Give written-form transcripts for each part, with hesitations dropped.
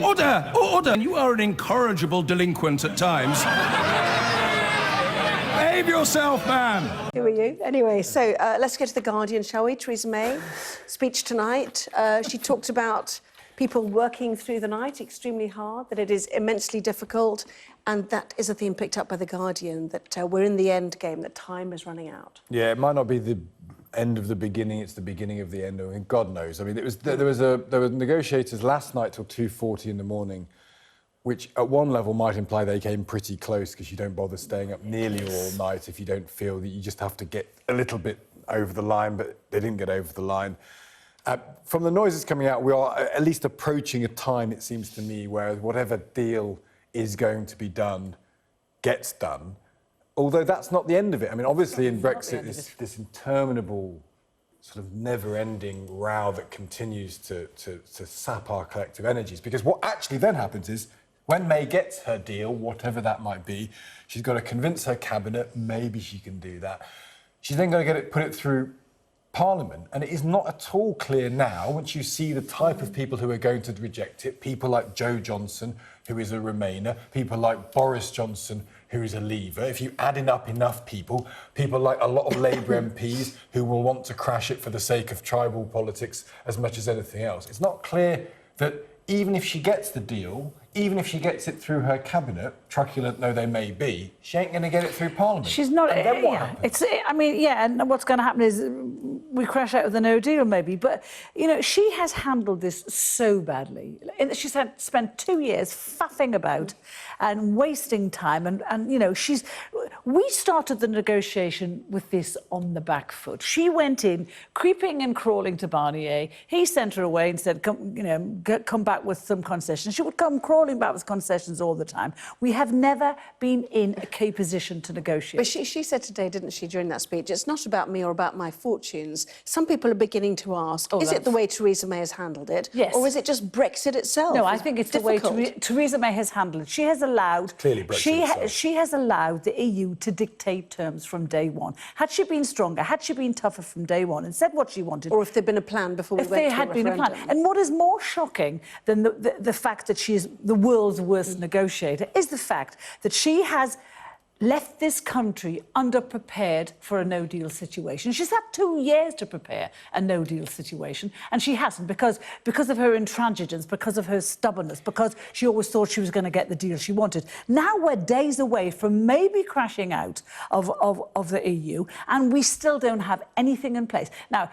Order! Order! You are an incorrigible delinquent at times. Behave yourself, man! Who are you? Anyway, so let's go to The Guardian, shall we? Theresa May, speech tonight. She talked about people working through the night extremely hard, that it is immensely difficult, and that is a theme picked up by The Guardian, that we're in the end game, that time is running out. Yeah, it might not be the end of the beginning, it's the beginning of the end. I mean, God knows. I mean, there were negotiators last night till 2:40 in the morning, which at one level might imply they came pretty close because you don't bother staying up nearly all night if you don't feel that you just have to get a little bit over the line, but they didn't get over the line. From the noises coming out, we are at least approaching a time, it seems to me, where whatever deal is going to be done gets done. Although that's not the end of it. I mean, obviously in Brexit, this interminable, sort of never-ending row that continues to sap our collective energies. Because what actually then happens is, when May gets her deal, whatever that might be, she's got to convince her cabinet, maybe she can do that. She's then going to put it through Parliament, and it is not at all clear now, once you see the type of people who are going to reject it, people like Jo Johnson, who is a Remainer, people like Boris Johnson, who is a Leaver. If you add up enough people like a lot of Labour MPs who will want to crash it for the sake of tribal politics as much as anything else, it's not clear that even if she gets the deal, even if she gets it through her cabinet, truculent though they may be, she ain't going to get it through Parliament. She's not. And then what happens? I mean, yeah, and what's going to happen is we crash out with a no deal, maybe. But you know, she has handled this so badly. She's spent 2 years faffing about and wasting time, and you know, we started the negotiation with this on the back foot. She went in creeping and crawling to Barnier. He sent her away and said, come back with some concessions. She would come crawling back with concessions all the time. We have never been in a key position to negotiate. But she said today, didn't she, during that speech, it's not about me or about my fortunes. Some people are beginning to ask, is it the way Theresa May has handled it? Yes. Or is it just Brexit itself? No, I think it's difficult? the way Theresa May has handled it. She has allowed... Clearly Brexit she has allowed the EU to dictate terms from day one. Had she been stronger, had she been tougher from day one and said what she wanted... Or if there'd been a plan before we went to a referendum. If there had been a plan. And what is more shocking than the fact that she is the world's worst negotiator is the fact that she has left this country underprepared for a no-deal situation. She's had 2 years to prepare a no-deal situation, and she hasn't because of her intransigence, because of her stubbornness, because she always thought she was going to get the deal she wanted. Now we're days away from maybe crashing out of the EU, and we still don't have anything in place. Now,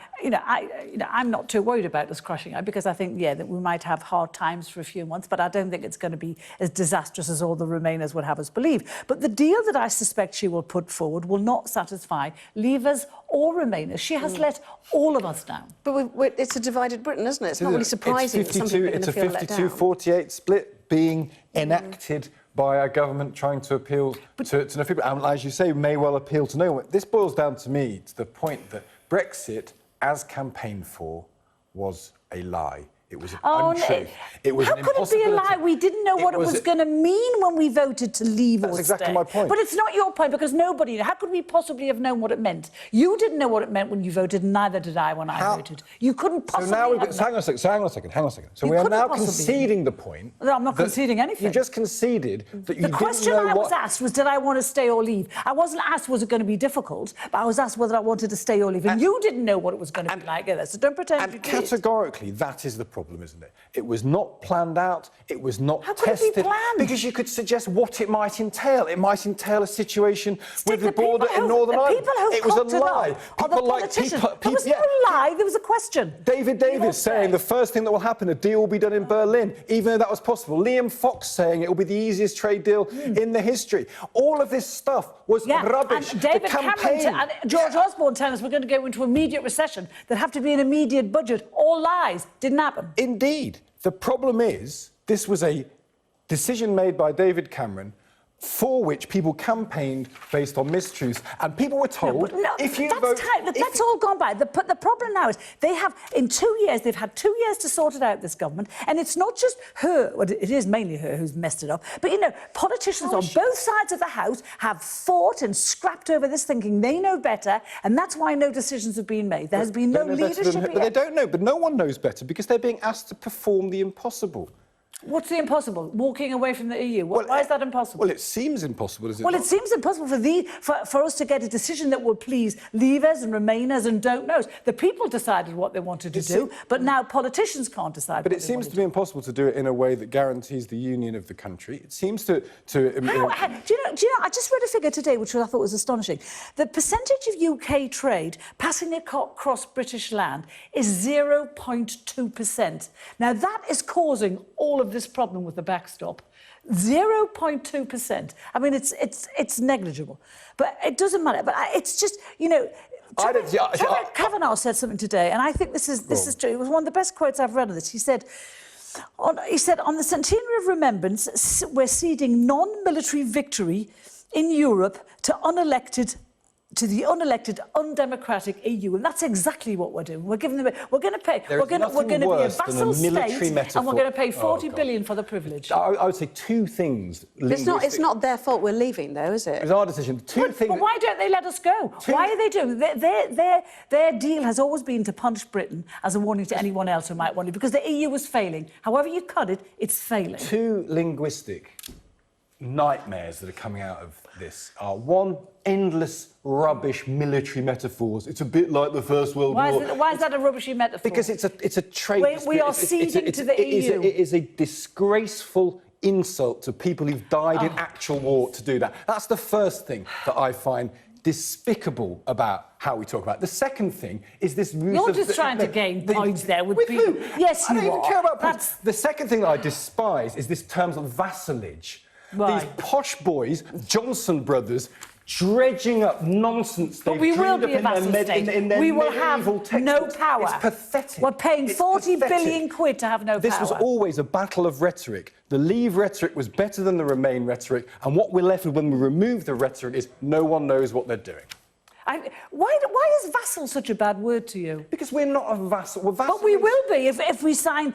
I'm not too worried about us crashing out because I think, yeah, that we might have hard times for a few months, but I don't think it's going to be as disastrous as all the Remainers would have us believe. But the deal that I suspect she will put forward will not satisfy Leavers or Remainers. She has let all of us down. But it's a divided Britain, isn't it? It's not really surprising that some people are going to feel let down. It's a 52-48 split being enacted by our government trying to appeal to no people. And as you say, may well appeal to no one. This boils down to me to the point that Brexit, as campaigned for, was a lie. It was an untruth. It was How an could it be a lie? We didn't know what it was going to mean when we voted to leave or stay. That's exactly my point. But it's not your point because nobody knew. How could we possibly have known what it meant? You didn't know what it meant when you voted, and neither did I when I voted. You couldn't possibly hang on a second. So we are now conceding the point... No, I'm not conceding anything. You just conceded that you didn't know what... The question I was asked was, did I want to stay or leave? I wasn't asked, was it going to be difficult? But I was asked whether I wanted to stay or leave. And you didn't know what it was going to be like either, so don't pretend you did. And categorically, that is the problem, isn't it? It was not planned out. It was not tested. How could it be planned? Because you could suggest what it might entail. It might entail a situation with the border in Northern Ireland. It was a lie. People like there was no lie. There was a question. David Davis saying the first thing that will happen, a deal will be done in Berlin, even though that was possible. Liam Fox saying it will be the easiest trade deal in the history. All of this stuff was rubbish. And David Cameron and George Osborne telling us we're going to go into immediate recession. There'd have to be an immediate budget. All lies. Didn't happen. Indeed. The problem is, this was a decision made by David Cameron for which people campaigned based on mistruths, and people were told, if you vote... That's all gone by. The problem now is they have, in 2 years, they've had 2 years to sort it out, this government, and it's not just her, well, it is mainly her who's messed it up, but, you know, politicians on both sides of the House have fought and scrapped over this thinking they know better, and that's why no decisions have been made. There has been no leadership here. But they don't know, but no one knows better because they're being asked to perform the impossible. What's the impossible? Walking away from the EU. Why is that impossible? Well, it seems impossible, is it Well, not? it seems impossible for us to get a decision that will please Leavers and Remainers and don't knows. The people decided what they wanted to do, but now politicians can't decide. But it seems to be impossible to do it in a way that guarantees the union of the country. It seems to do you know? I just read a figure today which I thought was astonishing. The percentage of UK trade passing across British land is 0.2%. Now that is causing all of this problem with the backstop. 0.2%. I mean, it's negligible, but it doesn't matter. But it's just, you know, Trevor Kavanagh said something today, and I think this is true. It was one of the best quotes I've read of this. He said, on the centenary of remembrance, we're ceding non-military victory in Europe to the unelected, undemocratic EU, and that's exactly what we're doing. We're giving them. We're going to pay. We're going to be a vassal state, and we're going to pay 40 billion for the privilege. I would say two things. It's not their fault we're leaving, though, is it? It's our decision. But why don't they let us go? Why are they doing? Their deal has always been to punish Britain as a warning to anyone else who might want it, because the EU was failing. However you cut it, it's failing. Two linguistic nightmares that are coming out of this are, one, endless rubbish military metaphors. It's a bit like the First World War. Why is that a rubbishy metaphor? Because it's a trade. We are ceding to the EU. It is a disgraceful insult to people who've died in actual war to do that. That's the first thing that I find despicable about how we talk about it. The second thing is this... You're just trying to gain points there with people. Who? Yes, you are. I don't even care about points. The second thing that I despise is this terms of vassalage. Right. These posh boys, Johnson brothers, dredging up nonsense they've we will dreamed be a up vassal state. in their We will medieval have no textbooks. power. It's pathetic. We're paying 40 billion quid to have no power. This was always a battle of rhetoric. The Leave rhetoric was better than the Remain rhetoric, and what we're left with when we remove the rhetoric is no one knows what they're doing. Why is vassal such a bad word to you? Because we're not a vassal. We're vassal. But we will be if we sign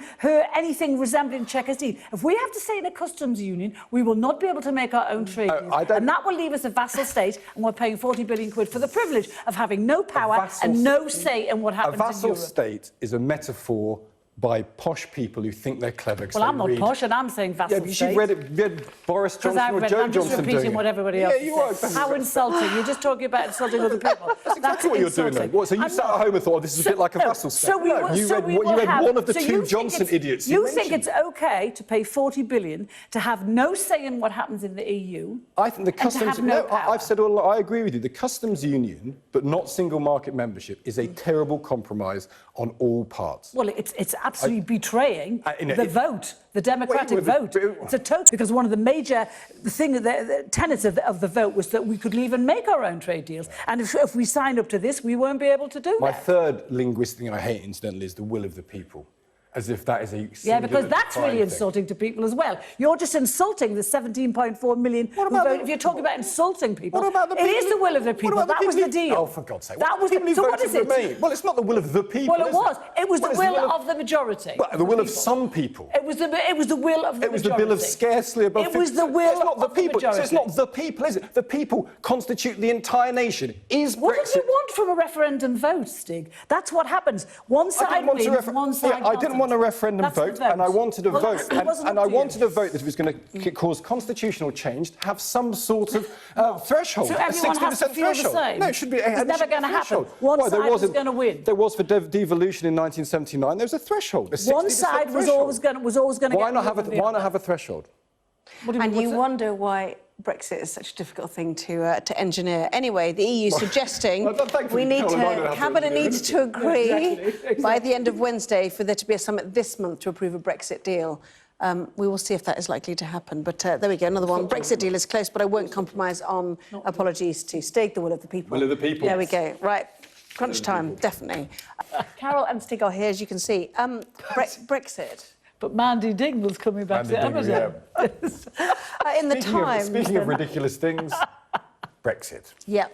anything resembling Chequers deed. If we have to stay in a customs union, we will not be able to make our own trade deals. And that will leave us a vassal state, and we're paying 40 billion quid for the privilege of having no power and no say in what happens in Europe. A vassal state is a metaphor by posh people who think they're clever. Well, I'm not posh, and I'm saying vassal state. Yeah, but you've read Boris Johnson or Joe I'm just Johnson repeating what everybody else says. How insulting. You're just talking about insulting other people. That's exactly what you're doing, though. What, so you sat at home and thought, this is a bit like a vassal state? You read one of the two Johnson idiots. You think it's OK to pay 40 billion to have no say in what happens in the EU? I think the customs... I've said all along, I agree with you. The customs union, but not single market membership, is a terrible compromise on all parts. Well, it's absolutely betraying the vote, the democratic vote. It's a total, because one of the major the tenets of the vote was that we could leave and make our own trade deals. And if we signed up to this, we won't be able to do that. My third linguistic thing I hate, incidentally, is the will of the people. As if that is a yeah, because that's really insulting to people as well. You're just insulting the 17.4 million who voted. If you're talking about insulting people, it is the will of the people. That was the deal. Oh, for God's sake. That was the, so what is it? Well, it's not the will of the people. Well, it was. It was the will of the majority. Well, the will of some people. It was the will of the majority. It was the will of scarcely above 50%. It was the will of the people. majority. So it's not the people, is it? The people constitute the entire nation. Is what Brexit... do you want from a referendum vote, Stig? That's what happens. One side wins, one side doesn't. I didn't want a referendum vote. And I wanted a vote, and I wanted a vote that was going to cause constitutional change, to have some sort of threshold, so a 60% threshold. No, it should be. It's never going to happen. One side was going to win. There was for devolution in 1979. There was a threshold. One side was always going to. Why not have a threshold? And you wonder why Brexit is such a difficult thing to engineer. Anyway, the EU suggesting Cabinet needs to agree by the end of Wednesday for there to be a summit this month to approve a Brexit deal. We will see if that is likely to happen. But there we go, another one. Brexit deal is close, but I won't compromise on apologies to Stig, the will of the people. Will of the people. There we go. Right. Crunch time, definitely. Carol and Stig are here, as you can see. Brexit. But Mandy Dingl's coming back to Amazon. Yeah. In the time... Speaking of ridiculous things, Brexit. Yeah.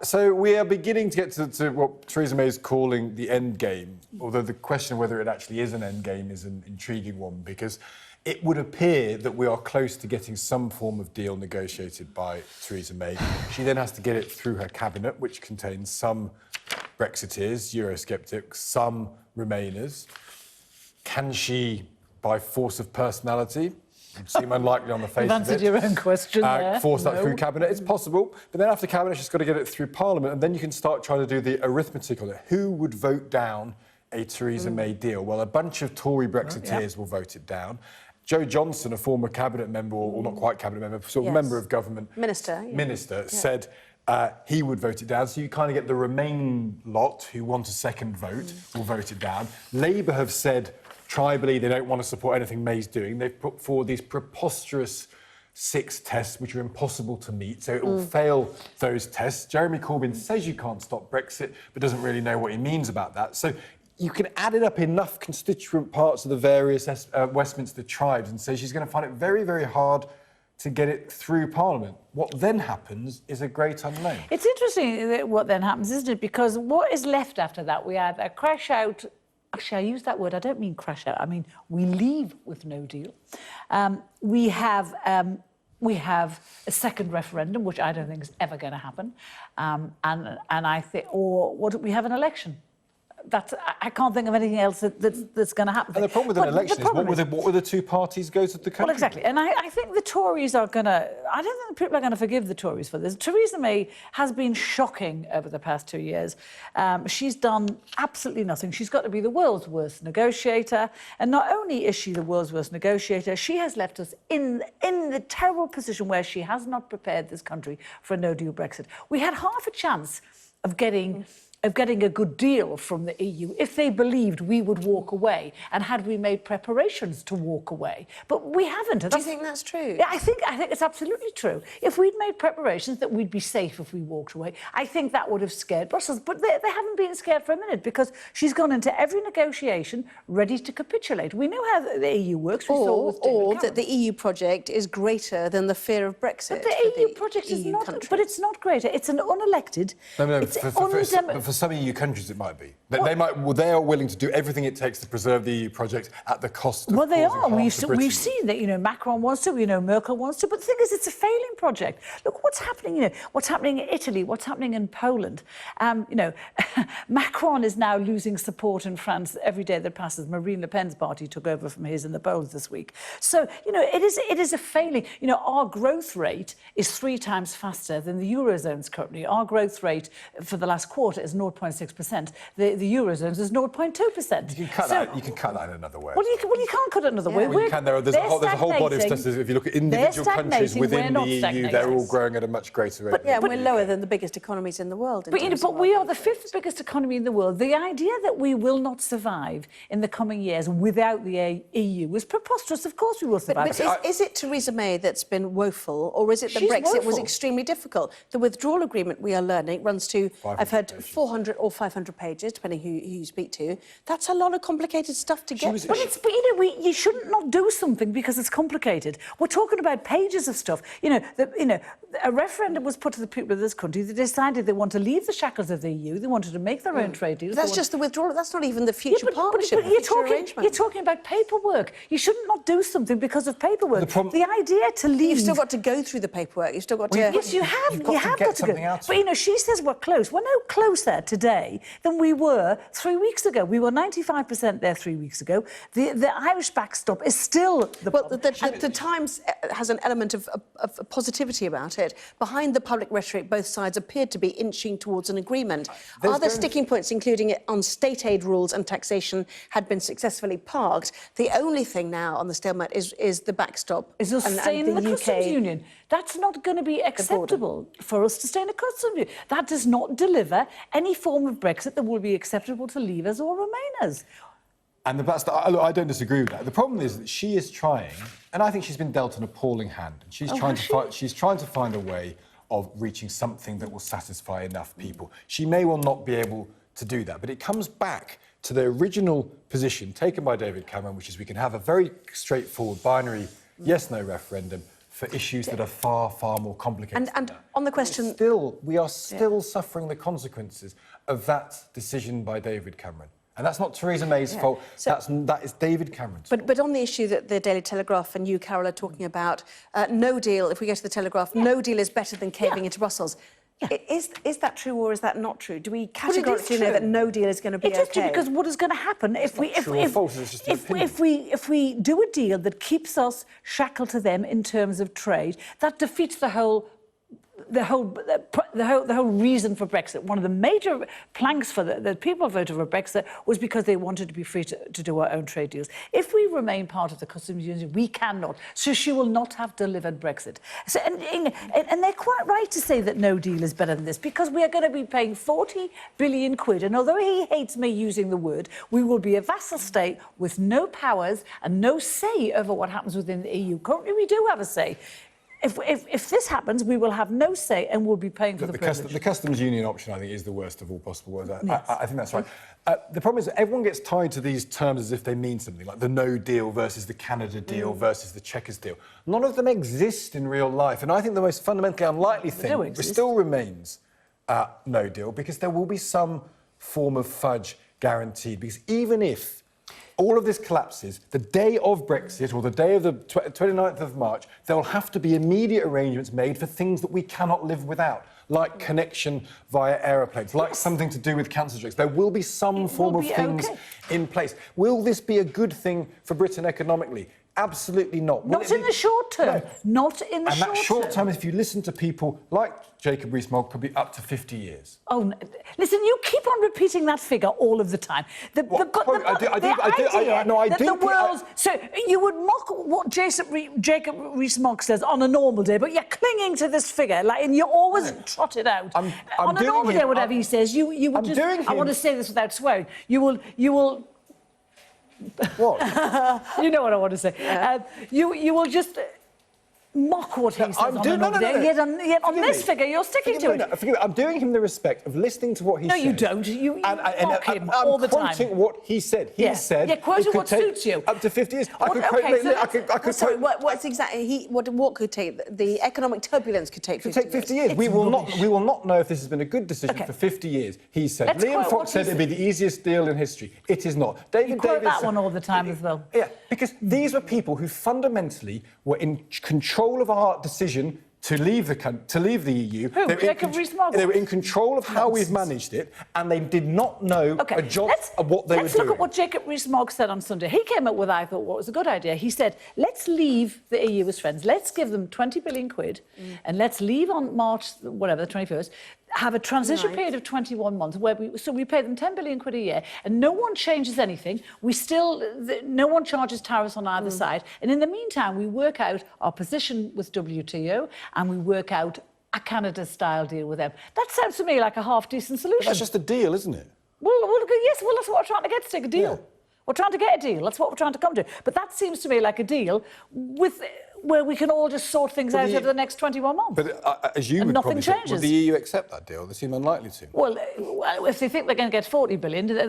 So we are beginning to get to what Theresa May is calling the end game, although the question of whether it actually is an end game is an intriguing one, because it would appear that we are close to getting some form of deal negotiated by Theresa May. She then has to get it through her cabinet, which contains some Brexiteers, Eurosceptics, some Remainers. Can she by force of personality. Seem unlikely on the face You've of it. answered your own question there. Force that No. through cabinet, it's possible. But then after cabinet, she's got to get it through Parliament, and then you can start trying to do the arithmetic on it. Who would vote down a Theresa May deal? Well, a bunch of Tory Brexiteers will vote it down. Joe Johnson, a former cabinet member, or not quite cabinet member, sort of member of government, minister, said he would vote it down. So you kind of get the Remain lot who want a second vote will vote it down. Labour have said tribally they don't want to support anything May's doing. They've put forward these preposterous 6 tests which are impossible to meet, so it will fail those tests. Jeremy Corbyn says you can't stop Brexit, but doesn't really know what he means about that. So you can add it up enough constituent parts of the various Westminster tribes and say she's going to find it very, very hard to get it through Parliament. What then happens is a great unknown. It's interesting what then happens, isn't it? Because what is left after that? We either crash out. Actually, I use that word. I don't mean crash out. I mean we leave with no deal. We have a second referendum, which I don't think is ever going to happen, and I think, or what we have an election. I can't think of anything else that's going to happen. And the problem with an election is what will the two parties go to the country? Well, exactly. And I think the Tories are going to... I don't think people are going to forgive the Tories for this. Theresa May has been shocking over the past 2 years. She's done absolutely nothing. She's got to be the world's worst negotiator. And not only is she the world's worst negotiator, she has left us in the terrible position where she has not prepared this country for a no-deal Brexit. We had half a chance of getting a good deal from the EU if they believed we would walk away and had we made preparations to walk away. But we haven't. Do you think that's true? Yeah, I think it's absolutely true. If we'd made preparations that we'd be safe if we walked away, I think that would have scared Brussels. But they haven't been scared for a minute because she's gone into every negotiation ready to capitulate. We know how the EU works. Or that the EU project is greater than the fear of Brexit. But the EU project is not. But it's not greater. It's an unelected. For some EU countries, it might be. They are willing to do everything it takes to preserve the EU project at the cost of. Well, they are. We've Britain. seen that. Macron wants to. Merkel wants to. But the thing is, it's a failing project. Look what's happening. What's happening in Italy? What's happening in Poland? Macron is now losing support in France every day that passes. Marine Le Pen's party took over from his in the polls this week. So it is a failing. Our growth rate is 3 times faster than the Eurozone's currently. Our growth rate for the last quarter is 0.6%. The Eurozone's is 0.2%. You can cut that in another way. Well, you can't cut it another way. Well, you can. There's a whole body of statistics. If you look at individual countries within the EU, they're all growing at a much greater rate. But we're lower than the biggest economies in the world. But we are the 5th biggest economy in the world. The idea that we will not survive in the coming years without the EU is preposterous. Of course we will survive. But is it Theresa May that's been woeful, or is it that Brexit was extremely difficult? The withdrawal agreement, we are learning, runs to, I've heard, 400 or 500 pages, depending who you speak to. That's a lot of complicated stuff to get. You shouldn't not do something because it's complicated. We're talking about pages of stuff. A referendum was put to the people of this country. They decided they want to leave the shackles of the EU. They wanted to make their own trade deals. That's just the withdrawal. That's not even the future partnership. But you're talking about paperwork. You shouldn't not do something because of paperwork. The idea to leave. You've still got to go through the paperwork. You've still got to. Yes, you have. You have got to go. But she says we're close. We're no closer today than we were 3 weeks ago. We were 95% there 3 weeks ago. The Irish backstop is still the problem. The Times has an element of positivity about it. Behind the public rhetoric, both sides appeared to be inching towards an agreement. Other sticking points, including on state aid rules and taxation, had been successfully parked. The only thing now on the stalemate is the backstop. Is us staying in the customs union. That's not going to be acceptable for us to stay in a customs union. That does not deliver any form of Brexit that will be acceptable to Leavers or Remainers. And I don't disagree with that. The problem is that she is trying, and I think she's been dealt an appalling hand. And she's trying to find a way of reaching something that will satisfy enough people. She may well not be able to do that, but it comes back to the original position taken by David Cameron, which is we can have a very straightforward binary yes/no referendum for issues that are far, far more complicated. And on the question, we are still suffering the consequences of that decision by David Cameron. And that's not Theresa May's fault. That is David Cameron's fault. But on the issue that the Daily Telegraph and you, Carol, are talking about, no deal, if we go to the Telegraph, no deal is better than caving into Brussels. Is that true or is that not true? Do we it is categorically know true. that no deal is going to be It is true, okay? because what is going to happen if we true or false, it's just an opinion. if we do a deal that keeps us shackled to them in terms of trade, that defeats the whole reason for Brexit. One of the major planks for the people voted for Brexit was because they wanted to be free to do our own trade deals. If we remain part of the customs union, we cannot. So she will not have delivered Brexit. So, and they're quite right to say that no deal is better than this, because we are going to be paying 40 billion quid. And although he hates me using the word, we will be a vassal state with no powers and no say over what happens within the EU. Currently, we do have a say. If this happens, we will have no say and we'll be paying for the privilege. The customs union option, I think, is the worst of all possible worlds. Yes. I think that's right. The problem is that everyone gets tied to these terms as if they mean something, like the no deal versus the Canada deal versus the Chequers deal. None of them exist in real life. And I think the most fundamentally unlikely thing still remains no deal, because there will be some form of fudge guaranteed. Because even if all of this collapses, the day of Brexit or the day of the 29th of March, there will have to be immediate arrangements made for things that we cannot live without, like connection via aeroplanes, like something to do with cancer drugs. There will be some form of things in place. Will this be a good thing for Britain economically? Absolutely not. Not in the short term. No. Not in the short term. And that short term, if you listen to people like Jacob Rees-Mogg, could be up to 50 years. Oh, no. Listen, you keep on repeating that figure all of the time. So you would mock what Jacob Rees-Mogg says on a normal day, but you're clinging to this figure, and you always trot it out. I'm on a normal day, whatever he says, you would I'm just... doing I want to say this without swearing. You will... What? You know what I want to say. You will just mock what he says on a normal day, yet on this figure you're sticking to it. Forgive me, I'm doing him the respect of listening to what he says. No, you don't. You mock him all the time. I'm quoting what he said. He said... Yeah, quoting what suits you. Up to 50 years. Sorry, what's exactly... What could take... The economic turbulence could take 50 years. Could take 50 years. We will not know if this has been a good decision for 50 years. He said. Liam Fox said it'd be the easiest deal in history. It is not. You quote that one all the time as well. Yeah, because these were people who fundamentally were in control of our decision to leave the EU. Who? Jacob Rees-Mogg? They were in control of how we've managed it, and they did not know a jot of what they were doing. Let's look at what Jacob Rees-Mogg said on Sunday. He came up with, I thought, what was a good idea. He said, let's leave the EU as friends. Let's give them 20 billion quid, and let's leave on March, whatever, the 21st, have a transition period of 21 months where we pay them 10 billion quid a year, and no one changes anything. No one charges tariffs on either side. And in the meantime, we work out our position with WTO, and we work out a Canada-style deal with them. That sounds to me like a half-decent solution. But that's just a deal, isn't it? Well, yes, that's what we're trying to get, to take a deal. Yeah. We're trying to get a deal. That's what we're trying to come to. But that seems to me like a deal where we can all just sort things out over the next 21 months. But as you would probably say, would the EU accept that deal? They seem unlikely to. Well, if they think they're going to get 40 billion, they're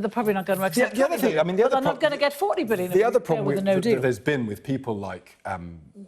probably not going to accept the other thing, I mean, they're not going to get 40 billion. The other problem with a no deal. that there's been with people like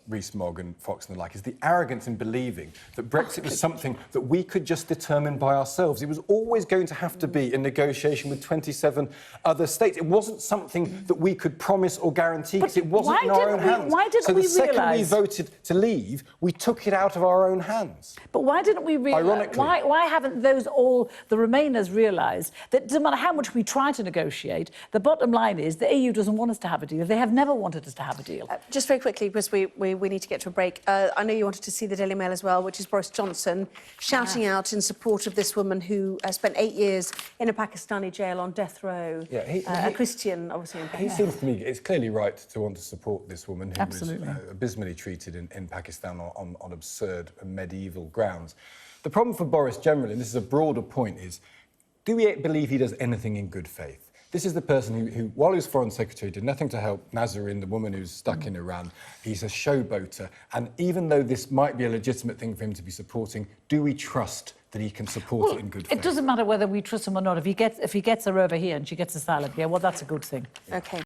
Rees-Mogg and Fox and the like is the arrogance in believing that Brexit was something that we could just determine by ourselves. It was always going to have to be in negotiation with 27 other states. It wasn't something that we could promise or guarantee, because it wasn't in our own hands. Why didn't we realise... So the second we voted to leave, we took it out of our own hands. But why didn't we realise... Ironically. Why haven't all the Remainers realised that no matter how much we try to negotiate, the bottom line is the EU doesn't want us to have a deal. They have never wanted us to have a deal. Just very quickly, because we need to get to a break. I know you wanted to see the Daily Mail as well, which is Boris Johnson shouting out in support of this woman who spent 8 years in a Pakistani jail on death row. Yeah, a Christian, obviously. He seems to me it's clearly right to want to support this woman who was abysmally treated in Pakistan on absurd and medieval grounds. The problem for Boris generally, and this is a broader point, is do we believe he does anything in good faith? This is the person who, while he was Foreign Secretary, did nothing to help Nazarene, the woman who's stuck in Iran. He's a showboater. And even though this might be a legitimate thing for him to be supporting, do we trust that he can support it in good faith? It doesn't matter whether we trust him or not. If he gets her over here and she gets asylum here, well, that's a good thing. OK.